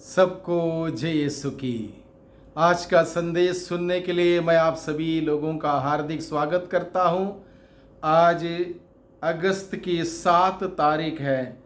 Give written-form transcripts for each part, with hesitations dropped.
सबको जय यीशु की। आज का संदेश सुनने के लिए मैं आप सभी लोगों का हार्दिक स्वागत करता हूं। आज अगस्त की 7 तारीख है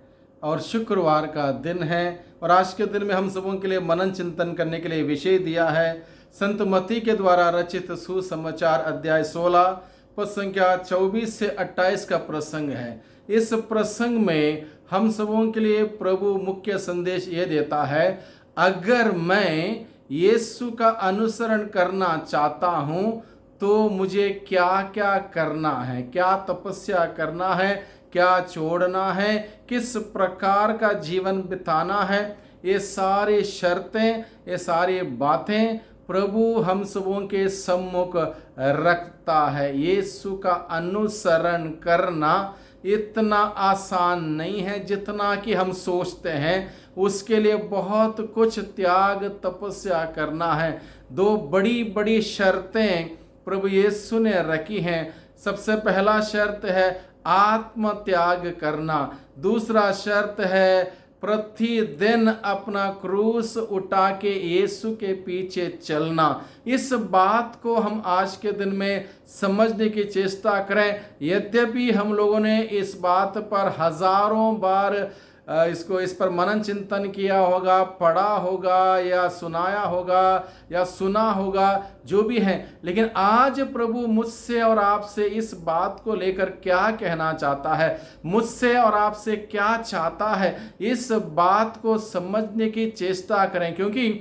और शुक्रवार का दिन है और आज के दिन में हम सबों के लिए मनन चिंतन करने के लिए विषय दिया है संत मत्ती के द्वारा रचित सुसमाचार अध्याय 16 पद संख्या 24 से 28 का प्रसंग है। इस प्रसंग में हम सबों के लिए प्रभु मुख्य संदेश ये देता है, अगर मैं यीशु का अनुसरण करना चाहता हूँ तो मुझे क्या क्या करना है, क्या तपस्या करना है, क्या छोड़ना है, किस प्रकार का जीवन बिताना है। ये सारी शर्तें, ये सारी बातें प्रभु हम सबों के सम्मुख रखता है। यीशु का अनुसरण करना इतना आसान नहीं है जितना कि हम सोचते हैं। उसके लिए बहुत कुछ त्याग तपस्या करना है। दो बड़ी बड़ी शर्तें प्रभु यीशु ने रखी हैं। सबसे पहला शर्त है आत्म त्याग करना, दूसरा शर्त है प्रतिदिन अपना क्रूस उठा के यीशु के पीछे चलना। इस बात को हम आज के दिन में समझने की चेष्टा करें। यद्यपि हम लोगों ने इस बात पर हजारों बार इस पर मनन चिंतन किया होगा, पढ़ा होगा या सुनाया होगा या सुना होगा, जो भी है, लेकिन आज प्रभु मुझसे और आपसे इस बात को लेकर क्या कहना चाहता है, मुझसे और आपसे क्या चाहता है, इस बात को समझने की चेष्टा करें। क्योंकि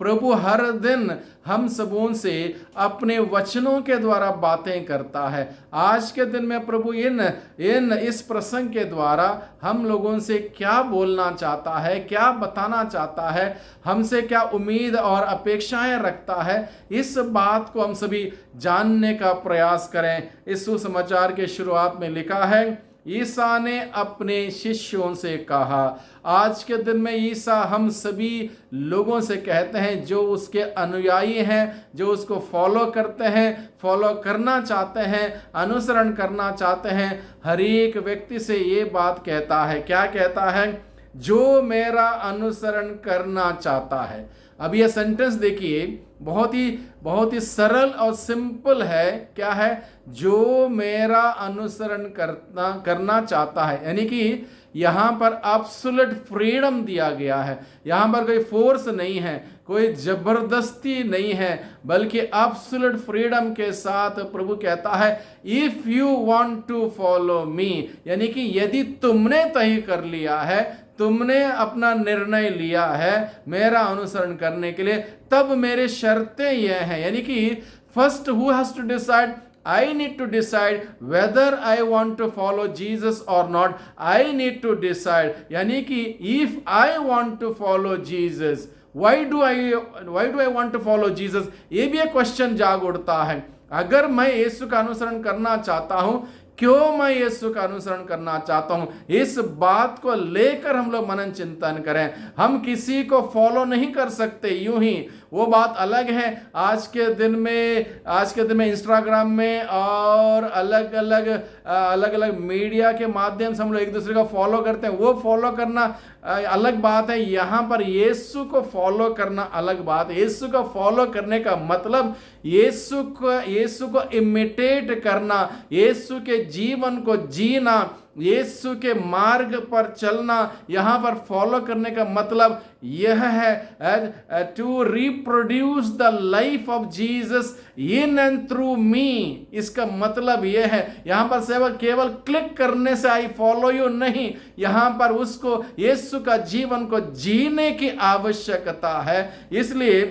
प्रभु हर दिन हम सबों से अपने वचनों के द्वारा बातें करता है। आज के दिन में प्रभु इस प्रसंग के द्वारा हम लोगों से क्या बोलना चाहता है, क्या बताना चाहता है, हमसे क्या उम्मीद और अपेक्षाएं रखता है, इस बात को हम सभी जानने का प्रयास करें। इस सुसमाचार के शुरुआत में लिखा है, ईसा ने अपने शिष्यों से कहा। आज के दिन में ईसा हम सभी लोगों से कहते हैं जो उसके अनुयायी हैं, जो उसको फॉलो करते हैं, फॉलो करना चाहते हैं, अनुसरण करना चाहते हैं, हर एक व्यक्ति से ये बात कहता है। क्या कहता है? जो मेरा अनुसरण करना चाहता है। अब यह सेंटेंस देखिए, बहुत ही सरल और सिंपल है। क्या है? जो मेरा अनुसरण करना चाहता है, यानी कि यहाँ पर एब्सोल्यूट फ्रीडम दिया गया है। यहाँ पर कोई फोर्स नहीं है, कोई जबरदस्ती नहीं है, बल्कि एब्सोल्यूट फ्रीडम के साथ प्रभु कहता है, if you want to follow me, यानी कि यदि तुमने तय कर लिया है, तुमने अपना निर्णय लिया है मेरा अनुसरण करने के लिए, तब मेरे शर्तें यह हैं। यानी कि first who has to decide, I need to decide whether I want to follow Jesus or not. I need to decide. यानी कि if I want to follow Jesus, why do I want to follow Jesus? ये भी एक question जाग उठता है। अगर मैं यीशु का अनुसरण करना चाहता हूं, क्यों मैं यीशु का अनुसरण करना चाहता हूं, इस बात को लेकर हम लोग मनन चिंतन करें। हम किसी को फॉलो नहीं कर सकते यूं ही, वो बात अलग है। आज के दिन में इंस्टाग्राम में और अलग अलग मीडिया के माध्यम से हम लोग एक दूसरे को फॉलो करते हैं। वो फॉलो करना अलग बात है, यहाँ पर यीशु को फॉलो करना अलग बात है। यीशु को फॉलो करने का मतलब यीशु को इमिटेट करना, यीशु के जीवन को जीना, यीशु के मार्ग पर चलना। यहाँ पर फॉलो करने का मतलब यह है to reproduce the life of Jesus in and through me. इसका मतलब यह है, यहाँ पर केवल क्लिक करने से आई फॉलो यू नहीं, यहाँ पर उसको यीशु का जीवन को जीने की आवश्यकता है। इसलिए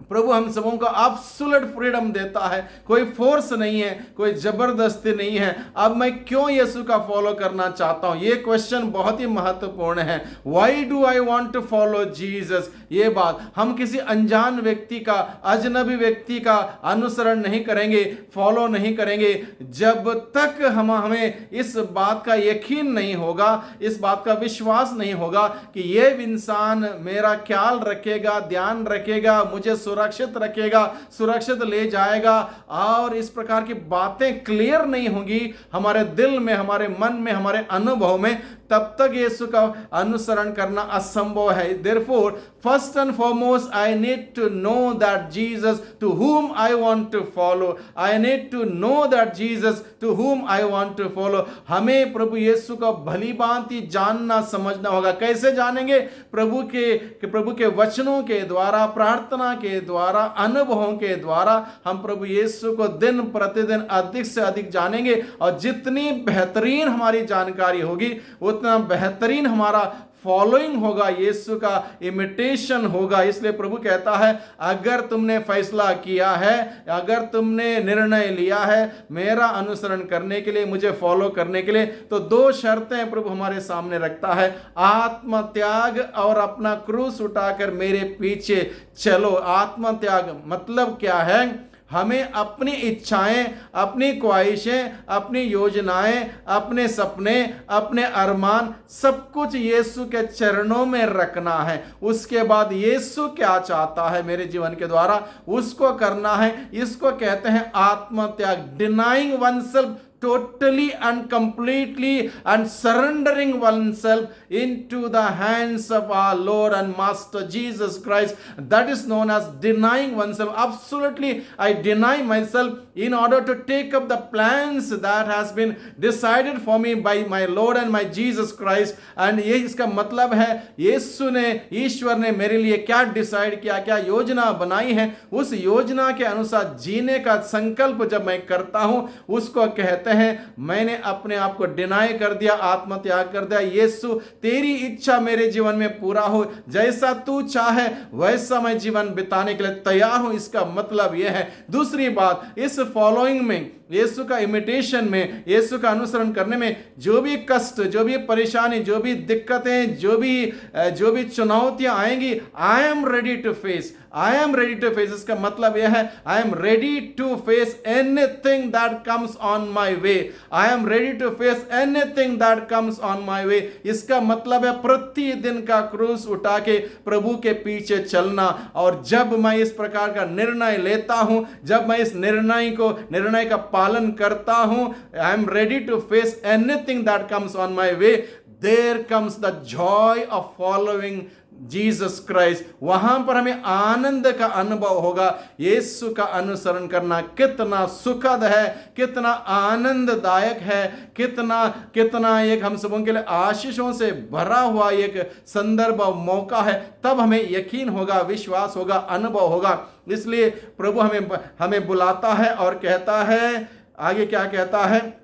प्रभु हम सबों को एब्सोल्यूट फ्रीडम देता है। कोई फोर्स नहीं है, कोई जबरदस्ती नहीं है। अब मैं क्यों यीशु का फॉलो करना चाहता हूं, ये क्वेश्चन बहुत ही महत्वपूर्ण है। Why do I want to follow Jesus, ये बात हम किसी अनजान व्यक्ति का, अजनबी व्यक्ति का अनुसरण नहीं करेंगे, फॉलो नहीं करेंगे, जब तक हमें इस बात का यकीन नहीं होगा, इस बात का विश्वास नहीं होगा कि ये इंसान मेरा ख्याल रखेगा, ध्यान रखेगा, मुझे सुरक्षित रखेगा, सुरक्षित ले जाएगा, और इस प्रकार की बातें क्लियर नहीं होंगी हमारे दिल में, हमारे मन में, हमारे अनुभव में, तब तक यीशु का अनुसरण करना असंभव है। Therefore, first and foremost, I need to know that Jesus to whom I want to follow. I need to know that Jesus to whom I want to follow. हमें प्रभु यीशु का भली भांति जानना समझना होगा। कैसे जानेंगे? प्रभु के वचनों के द्वारा, प्रार्थना के द्वारा, अनुभवों के द्वारा हम प्रभु यीशु को दिन प्रतिदिन अधिक से अधिक जानेंगे। और जितनी बेहतरीन हमारी जानकारी होगी उतना बेहतरीन हमारा फॉलोइंग होगा, यीशु का इमिटेशन होगा। इसलिए प्रभु कहता है, अगर तुमने फैसला किया है, अगर तुमने निर्णय लिया है मेरा अनुसरण करने के लिए, मुझे फॉलो करने के लिए, तो दो शर्तें प्रभु हमारे सामने रखता है। आत्मत्याग और अपना क्रूस उठाकर मेरे पीछे चलो। आत्मत्याग मतलब क्या है? हमें अपनी इच्छाएं, अपनी ख्वाहिशें, अपनी योजनाएं, अपने सपने, अपने अरमान, सब कुछ यीशु के चरणों में रखना है। उसके बाद यीशु क्या चाहता है मेरे जीवन के द्वारा, उसको करना है। इसको कहते हैं आत्मत्याग, denying oneself totally and completely and surrendering oneself into the hands of our Lord and Master Jesus Christ. That is known as denying oneself. Absolutely, I deny myself in order to take up the plans that has been decided for me by my Lord and my Jesus Christ. And ये इसका मतलब है यीशु ने, ईश्वर ने मेरे लिए क्या decide किया, क्या योजना बनाई है, उस योजना के अनुसार जीने का संकल्प जब मैं करता हूं, उसको कहते हैं मैंने अपने आप को डिनाई कर दिया, आत्मत्याग कर दिया। यीशु, तेरी इच्छा मेरे जीवन में पूरा हो, जैसा तू चाहे वैसा मैं जीवन बिताने के लिए तैयार हूं। इसका मतलब यह है। दूसरी बात, इस फॉलोइंग में, यीशु का इमिटेशन में, यीशु का अनुसरण करने में जो भी कष्ट, जो भी परेशानी, जो भी दिक्कतें, जो भी चुनौतियां आएंगी, I am ready to face, I am ready to face. इसका मतलब यह है, I am ready to face anything that comes on my way. I am ready to face anything that comes on my way. इसका मतलब है प्रतिदिन का क्रूस उठा के प्रभु के पीछे चलना। और जब मैं इस प्रकार का निर्णय लेता हूं, जब मैं इस निर्णय का पालन करता हूं, I am ready to face anything that comes on my way, there comes the joy of following Jesus Christ. वहां पर हमें आनंद का अनुभव होगा। यीशु का अनुसरण करना कितना सुखद है, कितना आनंददायक है, कितना एक हम सबों के लिए आशीषों से भरा हुआ एक संदर्भ और मौका है। तब हमें यकीन होगा, विश्वास होगा, अनुभव होगा। इसलिए प्रभु हमें बुलाता है और कहता है, आगे क्या कहता है,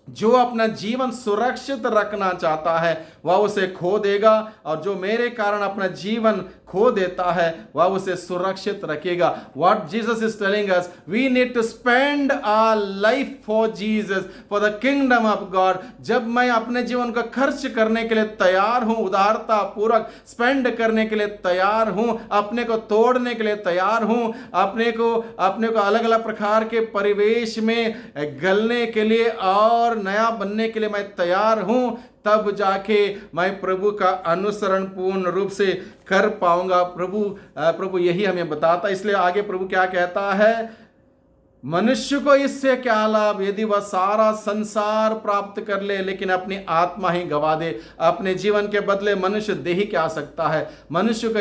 जो अपना जीवन सुरक्षित रखना चाहता है वह उसे खो देगा, और जो मेरे कारण अपना जीवन खो देता है वह उसे सुरक्षित रखेगा। What Jesus is telling us, we need to spend our life for Jesus, for the kingdom of God. जब मैं अपने जीवन को खर्च करने के लिए तैयार हूं, उदारता पूर्वक स्पेंड करने के लिए तैयार हूं, अपने को तोड़ने के लिए तैयार हूं, अपने को अलग अलग प्रकार के परिवेश में गलने के लिए और नया बनने के लिए मैं तैयार हूं, तब जाके मैं प्रभु का अनुसरण पूर्ण रूप से कर पाऊंगा। प्रभु यही हमें बताता। इसलिए आगे प्रभु क्या कहता है, मनुष्य को इससे क्या लाभ यदि वह सारा संसार प्राप्त कर ले लेकिन अपनी आत्मा ही गवा दे। अपने जीवन के बदले मनुष्य दे ही क्या सकता है? मनुष्य को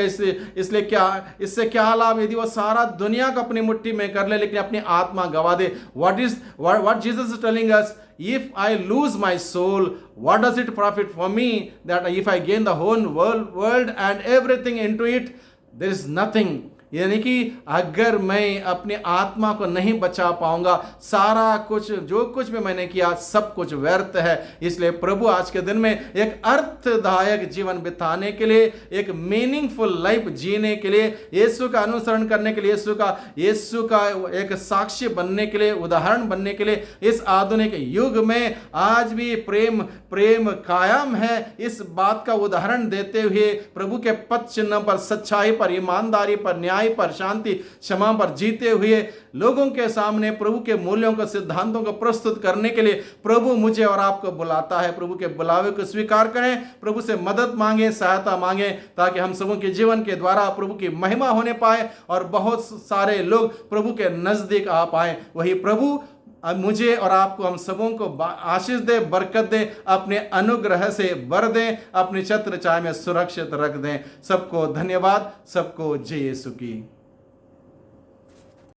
इससे क्या लाभ यदि वह सारा दुनिया को अपनी मुट्ठी में कर ले लेकिन अपनी आत्मा गवा दे। What Jesus is telling us, if I lose my soul, what does it profit for me that if I gain the whole world and everything into it, there is nothing। यानी कि अगर मैं अपनी आत्मा को नहीं बचा पाऊंगा, सारा कुछ, जो कुछ भी मैंने किया, सब कुछ व्यर्थ है। इसलिए प्रभु आज के दिन में एक अर्थदायक जीवन बिताने के लिए, एक मीनिंगफुल लाइफ जीने के लिए, यीशु का अनुसरण करने के लिए, यीशु का एक साक्षी बनने के लिए, उदाहरण बनने के लिए, इस आधुनिक युग में आज भी प्रेम कायम है। इस बात का उदाहरण देते हुए प्रभु के पथ चिन्ह पर, सच्चाई पर, ईमानदारी पर, न्याय पर, शांति, क्षमा पर जीते हुए लोगों के सामने प्रभु के मूल्यों को, सिद्धांतों को प्रस्तुत करने के लिए प्रभु मुझे और आपको बुलाता है। प्रभु के बुलावे को स्वीकार करें, प्रभु से मदद मांगे, सहायता मांगे, ताकि हम सबों के जीवन के द्वारा प्रभु की महिमा होने पाए और बहुत सारे लोग प्रभु के नजदीक आ पाए। वही प्रभु अब मुझे और आपको, हम सबों को आशीष दे, बरकत दे, अपने अनुग्रह से भर दें, अपने छत्र छाया में सुरक्षित रख दें। सबको धन्यवाद, सबको जय यीशु की।